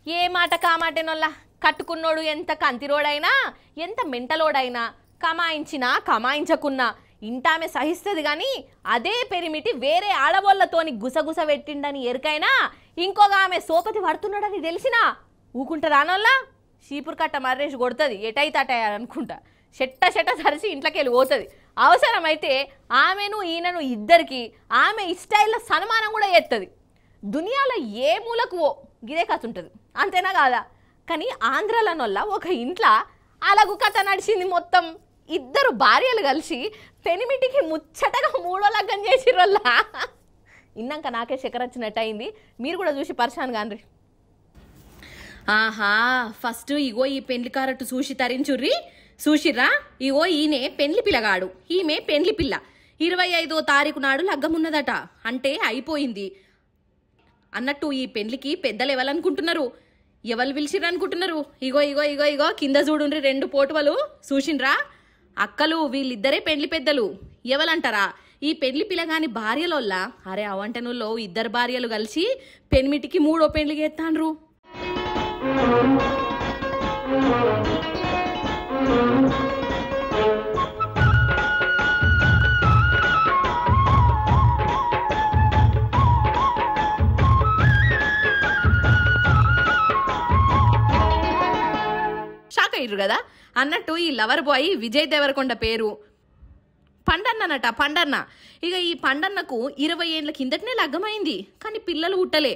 ఏ మాట కామాటేనోల్లా కట్టుకున్నోడు ఎంత కంతిరోడైనా ఎంత మెంటలోడైనా కమాయించినా కమాయించకున్నా ఇంటామె సహిస్తుంది కానీ అదే పెరిమిటి వేరే ఆడవాళ్ళతోని గుసగుస పెట్టిండని ఎరుకైనా ఇంకొక ఆమె సోపతి పడుతున్నాడని తెలిసినా ఊకుంటారానోల్లా చీపురు కట్ట మర్రేసి కొడుతుంది ఎటైతే అనుకుంటా చెట్ట సరిసి ఇంట్లోకి పోతుంది అవసరమైతే ఆమెను ఈయనను ఇద్దరికి ఆమె ఇస్టైల్లో సన్మానం కూడా చేస్తుంది దునియాలో ఏ మూలకు గిదే కథ ఉంటుంది అంతేనా కాదా కానీ ఆంధ్రాలనొల్ల ఒక ఇంట్లో అలాగు కథ నడిచింది మొత్తం ఇద్దరు భార్యలు కలిసి పెనిమిటికి ముచ్చటగా మూడో లగ్గం చేసిర్రోల్లా ఇన్నాక నాకే చక్కెర వచ్చినట్టు అయింది మీరు కూడా చూసి పరిశాన్ కాండ్రి ఆహా ఫస్ట్ ఇగో ఈ పెండ్లి కారట్టు చూసి తరించుర్రి చూసిర్రా ఇగో ఈయనే పెండ్లి పిల్లగాడు ఈమె పెండ్లి పిల్ల 25వ తారీఖు నాడు లగ్గమున్నదట అంటే అయిపోయింది అన్నట్టు ఈ పెండ్లికి పెద్దలు ఎవరనుకుంటున్నారు ఎవరు పిలిచిర్రు అనుకుంటున్నారు ఇగో ఇగో ఇగో ఇగో కింద చూడుండ్రి 2 పోటువలు చూసిండ్రా అక్కలు వీళ్ళిద్దరే పెండ్లి పెద్దలు ఎవలంటారా ఈ పెండ్లి పిల్లగాని భార్యలోల్లా అరే అవంటనుల్లో 2 భార్యలు కలిసి పెనిమిటికి 3వ పెండ్లి చేస్తాండ్రు షాక్ అయ్యారు కదా అన్నట్టు ఈ లవర్ బాయ్ విజయ్ దేవరకొండ పేరు పండన్ననట పండన్న ఇక ఈ పండన్నకు 20 ఏళ్ల కిందటనే లగ్గమైంది కానీ పిల్లలు ఉట్టలే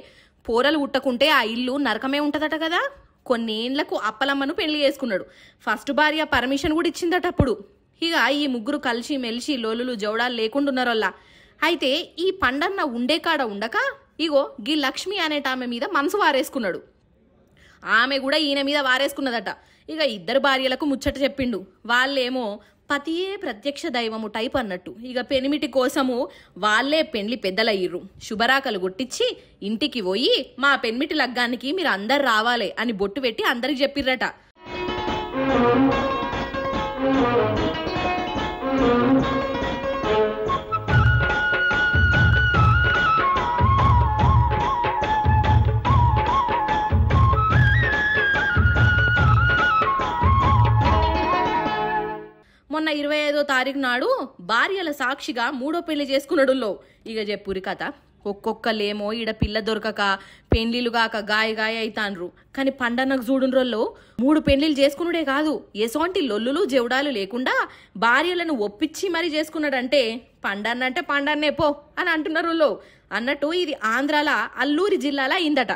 పోరలు ఉట్టకుంటే ఆ ఇల్లు నరకమే ఉంటదట కదా కొన్నేళ్లకు అప్పలమ్మను పెళ్లి చేసుకున్నాడు ఫస్ట్ భార్య పర్మిషన్ కూడా ఇచ్చిందట అప్పుడు ఇక ఈ ముగ్గురు కలిసి మెలిసి లోలులు జౌడాలు లేకుండా ఉన్నారోల్లా అయితే ఈ పండన్న ఉండే కాడ ఉండక ఇగో గీ లక్ష్మి అనేటామె మీద మనసు వారేసుకున్నాడు ఆమె కూడా ఈయన మీద వారేసుకున్నదట ఇక 2 భార్యలకు ముచ్చట చెప్పిండు వాళ్ళేమో పతియే ప్రత్యక్ష దైవము టైప్ అన్నట్టు ఇక పెనిమిటి కోసము వాళ్ళే పెండ్లి పెద్దలయ్యిర్రు శుభరాకలు కొట్టించి ఇంటికి పోయి మా పెనిమిటి లగ్గానికి మీరు అందరు రావాలి అని బొట్టు పెట్టి అందరికి చెప్పిర్రట మొన్న 25వ తారీఖు నాడు భార్యల సాక్షిగా 3వ పెళ్లి చేసుకున్నాడులో ఇక చెప్పురి కథ ఒక్కొక్కలేమో ఈడ పిల్ల దొరకక పెండ్లిలు గాక గాయ అయితాన్రు కానీ పండన్నకు చూడుండ్రోల్లో 3 పెండ్లిలు చేసుకున్నాడే కాదు ఎసోంటి లొల్లులు జవుడాలు లేకుండా భార్యలను ఒప్పించి మరీ చేసుకున్నాడంటే పండన్న అంటే పండన్నే పో అని అంటున్నారు అన్నట్టు ఇది ఆంధ్రాల అల్లూరి జిల్లాలో అయిందట